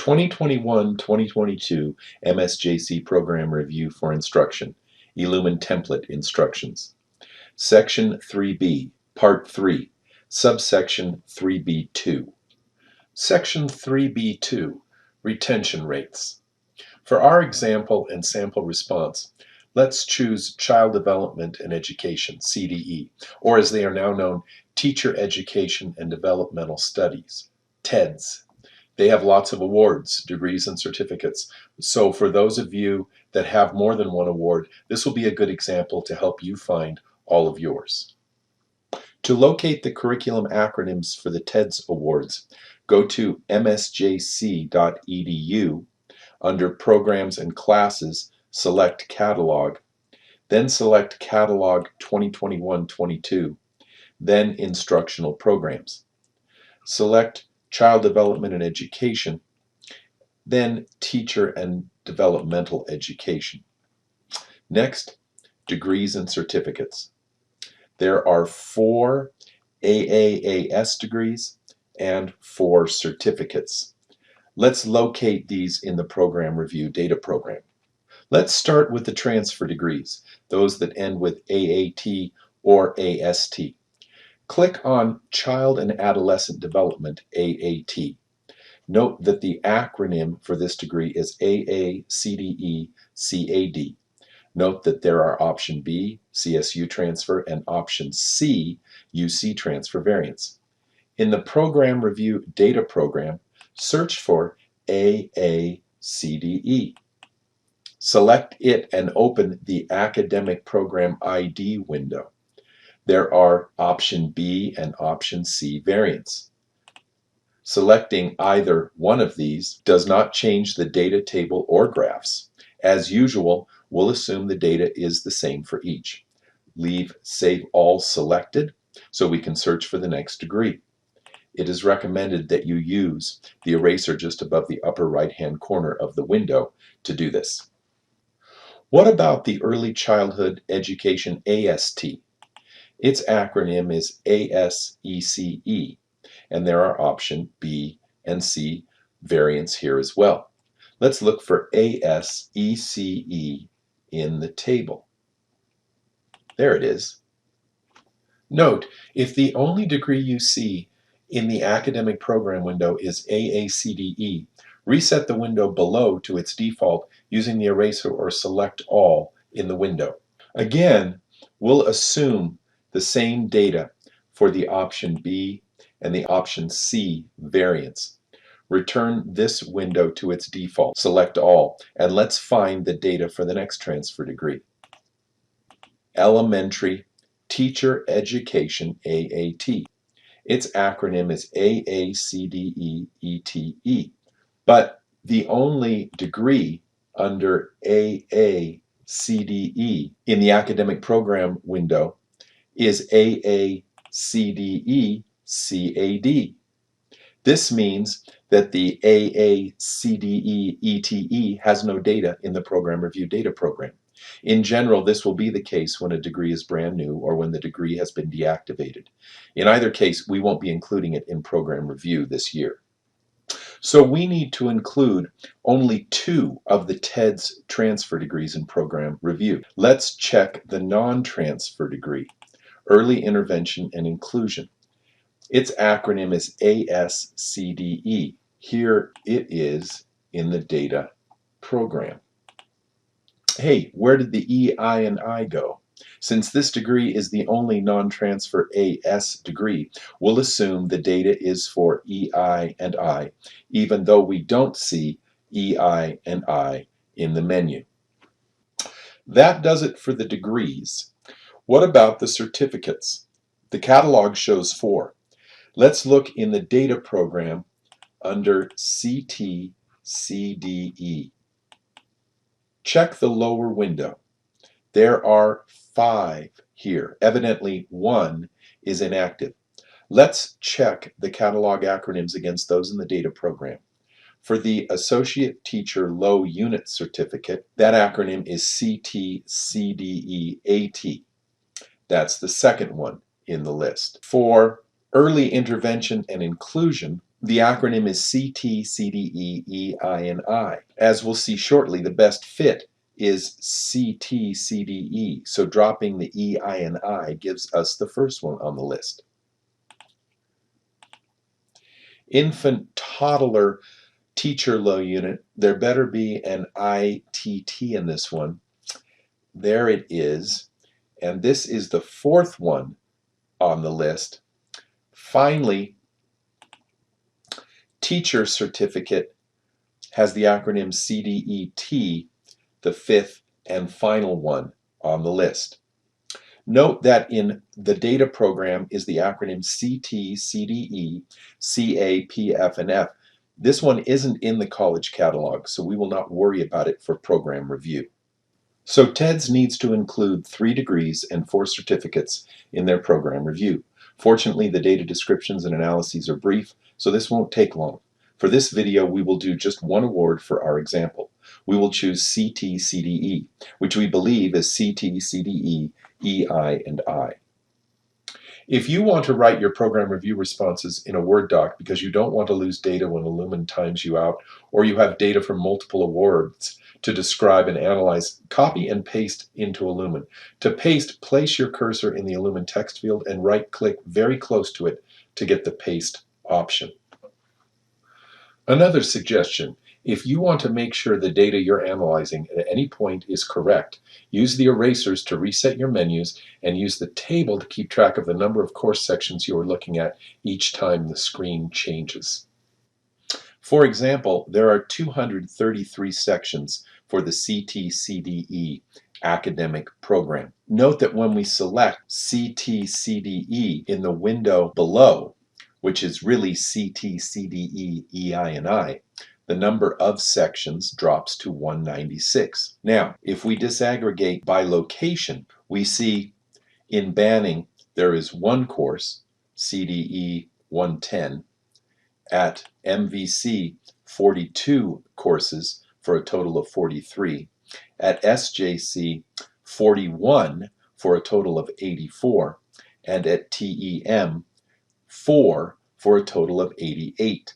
2021-2022 MSJC Program Review for Instruction, Illumin Template Instructions. Section 3B, Part 3, Subsection 3B2. Section 3B2, Retention Rates. For our example and sample response, let's choose Child Development and Education, CDE, or as they are now known, Teacher Education and Developmental Studies, TEDS. They have lots of awards, degrees, and certificates. So for those of you that have more than one award, this will be a good example to help you find all of yours. To locate the curriculum acronyms for the TEDS awards, go to msjc.edu. Under Programs and Classes, select Catalog, then select Catalog 2021-22, then Instructional Programs. Select Child Development and Education, then Teacher and Developmental Education. Next, Degrees and Certificates. There are 4 AAAS degrees and 4 certificates. Let's locate these in the Program Review Data Program. Let's start with the transfer degrees, those that end with AAT or AST. Click on Child and Adolescent Development, AAT. Note that the acronym for this degree is AACDE-CAD. Note that there are option B, CSU transfer, and option C, UC transfer variants. In the Program Review Data Program, search for AACDE. Select it and open the Academic Program ID window. There are option B and option C variants. Selecting either one of these does not change the data table or graphs. As usual, we'll assume the data is the same for each. Leave Save All selected so we can search for the next degree. It is recommended that you use the eraser just above the upper right-hand corner of the window to do this. What about the Early Childhood Education AST? Its acronym is ASECE, and there are option B and C variants here as well. Let's look for ASECE in the table. There it is. Note, if the only degree you see in the academic program window is AACDE, reset the window below to its default using the eraser or select all in the window. Again, we'll assume the same data for the option B and the option C variants. Return this window to its default, select all, and let's find the data for the next transfer degree. Elementary Teacher Education AAT. Its acronym is AACDE-ETE, but the only degree under AACDE in the academic program window is AACDE-CAD. This means that the AACDE-ETE has no data in the Program Review Data Program. In general, this will be the case when a degree is brand new or when the degree has been deactivated. In either case, we won't be including it in Program Review this year. So we need to include only 2 of the TEDS transfer degrees in Program Review. Let's check the non-transfer degree, Early Intervention and Inclusion. Its acronym is ASCDE. Here it is in the data program. Hey, where did the E, I, and I go? Since this degree is the only non-transfer AS degree, we'll assume the data is for EI and I, even though we don't see EI and I in the menu. That does it for the degrees. What about the certificates? The catalog shows 4. Let's look in the data program under CTCDE. Check the lower window. There are 5 here. Evidently, 1 is inactive. Let's check the catalog acronyms against those in the data program. For the Associate Teacher Low Unit Certificate, that acronym is CTCDEAT. That's the second one in the list. For Early Intervention and Inclusion, The acronym is CT, CDE, EI, and I. As we'll see shortly, the best fit is CT, CDE, so dropping the EI and I gives us the first one on the list. Infant, toddler, teacher low unit, there better be an ITT in this one. There it is, and this is the fourth one on the list. Finally, teacher certificate has the acronym CDET, the fifth and final one on the list. Note that in the data program is the acronym CT, CDE, CA, PF, and F. This one isn't in the college catalog, so we will not worry about it for program review. So TEDS needs to include 3 degrees and 4 certificates in their program review. Fortunately, the data descriptions and analyses are brief, so this won't take long. For this video, we will do just one award for our example. We will choose CT-CDE, which we believe is CT-CDE, EI, and I. If you want to write your program review responses in a Word doc because you don't want to lose data when Illumin times you out, or you have data from multiple awards to describe and analyze, copy and paste into Illumin. To paste, place your cursor in the Illumin text field and right-click very close to it to get the paste option. Another suggestion, if you want to make sure the data you're analyzing at any point is correct, use the erasers to reset your menus and use the table to keep track of the number of course sections you are looking at each time the screen changes. For example, there are 233 sections for the CT-CDE academic program. Note that when we select CT-CDE in the window below, which is really CT, CDE, EI, and I, the number of sections drops to 196. Now, if we disaggregate by location, we see in Banning there is one course, CDE 110, at MVC 42 courses for a total of 43, at SJC 41 for a total of 84, and at TEM 4 for a total of 88.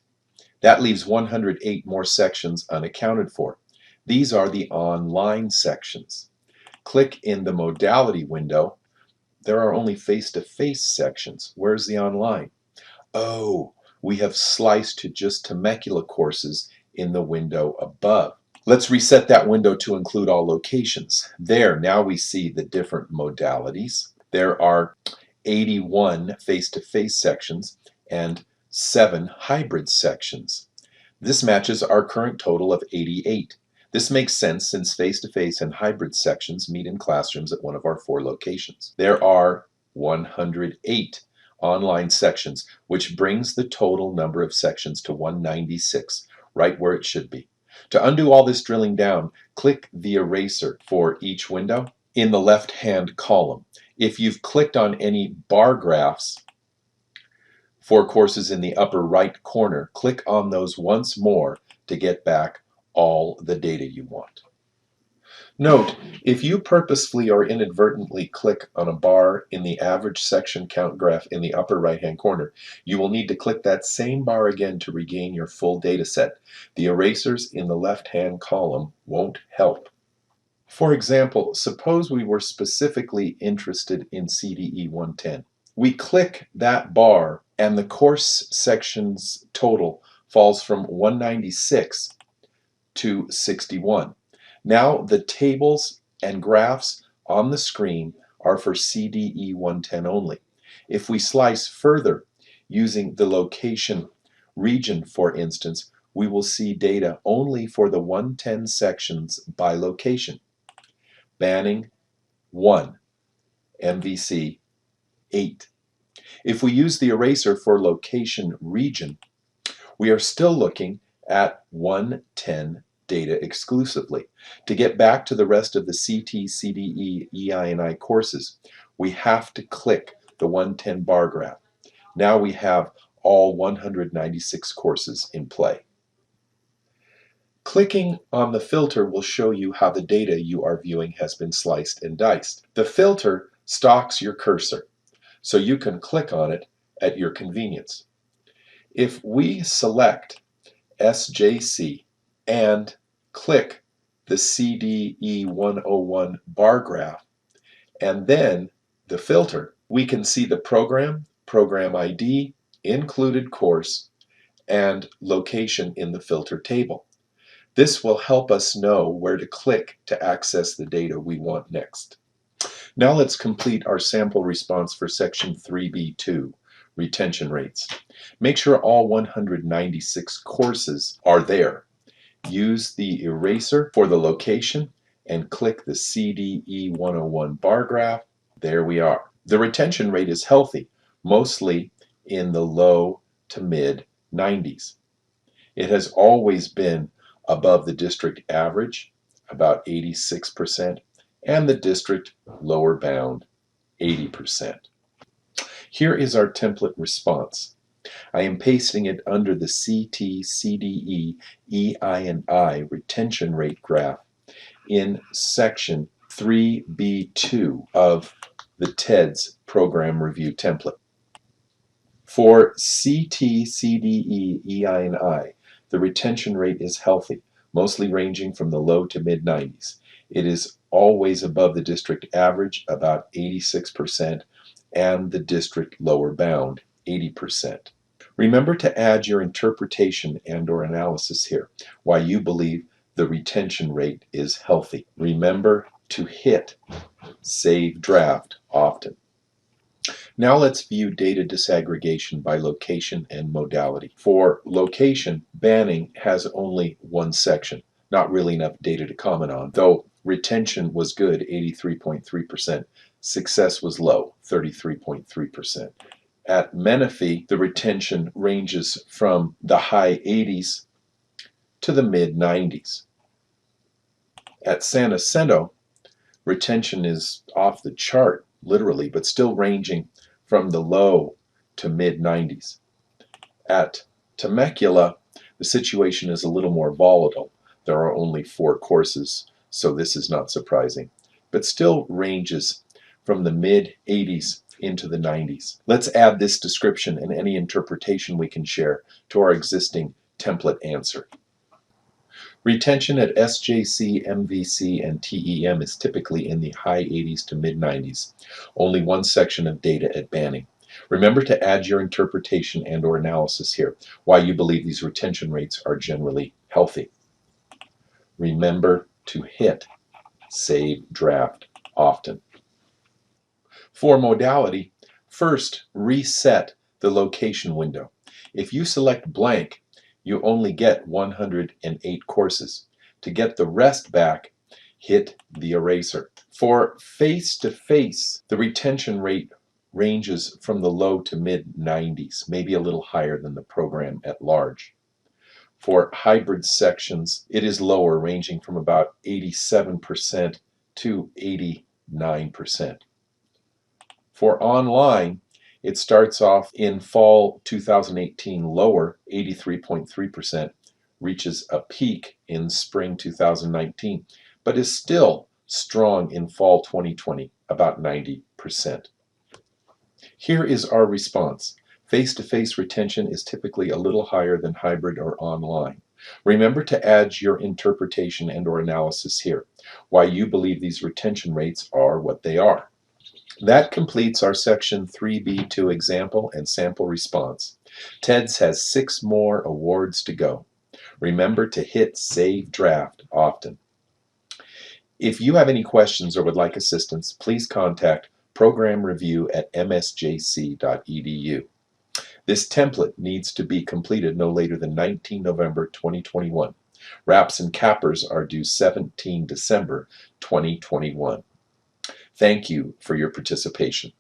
That leaves 108 more sections unaccounted for. These are the online sections. Click in the modality window. There are only face-to-face sections. Where's the online? Oh, we have sliced to just Temecula courses in the window above. Let's reset that window to include all locations. There, now we see the different modalities. There are 81 face-to-face sections and 7 hybrid sections. This matches our current total of 88. This makes sense since face-to-face and hybrid sections meet in classrooms at one of our 4 locations. There are 108 online sections, which brings the total number of sections to 196, right where it should be. To undo all this drilling down, click the eraser for each window in the left-hand column. If you've clicked on any bar graphs for courses in the upper right corner, click on those once more to get back all the data you want. Note, if you purposefully or inadvertently click on a bar in the average section count graph in the upper right-hand corner, you will need to click that same bar again to regain your full data set. The erasers in the left-hand column won't help. For example, suppose we were specifically interested in CDE 110. We click that bar and the course sections total falls from 196 to 61. Now the tables and graphs on the screen are for CDE 110 only. If we slice further using the location region, for instance, we will see data only for the 110 sections by location. Banning 1, MVC 8. If we use the eraser for location region, we are still looking at 110 data exclusively. To get back to the rest of the CT, CDE, EI, and I courses, we have to click the 110 bar graph. Now we have all 196 courses in play. Clicking on the filter will show you how the data you are viewing has been sliced and diced. The filter stalks your cursor, so you can click on it at your convenience. If we select SJC and click the CDE 101 bar graph and then the filter, we can see the program, program ID, included course, and location in the filter table. This will help us know where to click to access the data we want next. Now let's complete our sample response for section 3B2, retention rates. Make sure all 196 courses are there. Use the eraser for the location and click the CDE 101 bar graph. There we are. The retention rate is healthy, mostly in the low to mid 90s. It has always been above the district average, about 86%, and the district lower bound, 80%. Here is our template response. I am pasting it under the CT, CDE, EI, and I retention rate graph in section 3B2 of the TEDS program review template. For CT, CDE, EI, and I, the retention rate is healthy, mostly ranging from the low to mid 90s. It is always above the district average, about 86%, and the district lower bound, 80%. Remember to add your interpretation and/or analysis here, why you believe the retention rate is healthy. Remember to hit Save Draft often. Now let's view data disaggregation by location and modality. For location, Banning has only one section, not really enough data to comment on, though retention was good, 83.3%. Success was low, 33.3%. At Menifee, the retention ranges from the high 80s to the mid 90s. At San Jacinto, retention is off the chart, literally, but still ranging from the low to mid 90s. At Temecula, the situation is a little more volatile. There are only 4 courses, so this is not surprising, but still ranges from the mid 80s into the 90s. Let's add this description and any interpretation we can share to our existing template answer. Retention at SJC, MVC, and TEM is typically in the high 80s to mid 90s. Only one section of data at Banning. Remember to add your interpretation and/or analysis here, why you believe these retention rates are generally healthy. Remember to hit Save Draft often. For modality, first reset the location window. If you select blank, you only get 108 courses. To get the rest back, hit the eraser. For face-to-face, the retention rate ranges from the low to mid 90s, maybe a little higher than the program at large. For hybrid sections, it is lower, ranging from about 87% to 89%. For online, it starts off in fall 2018 lower, 83.3%, reaches a peak in spring 2019, but is still strong in fall 2020, about 90%. Here is our response. Face-to-face retention is typically a little higher than hybrid or online. Remember to add your interpretation and/or analysis here, why you believe these retention rates are what they are. That completes our section 3B2 example and sample response. TEDS has 6 more awards to go. Remember to hit Save Draft often. If you have any questions or would like assistance, please contact programreview@msjc.edu. This template needs to be completed no later than 19 November 2021. Wraps and cappers are due 17 December 2021. Thank you for your participation.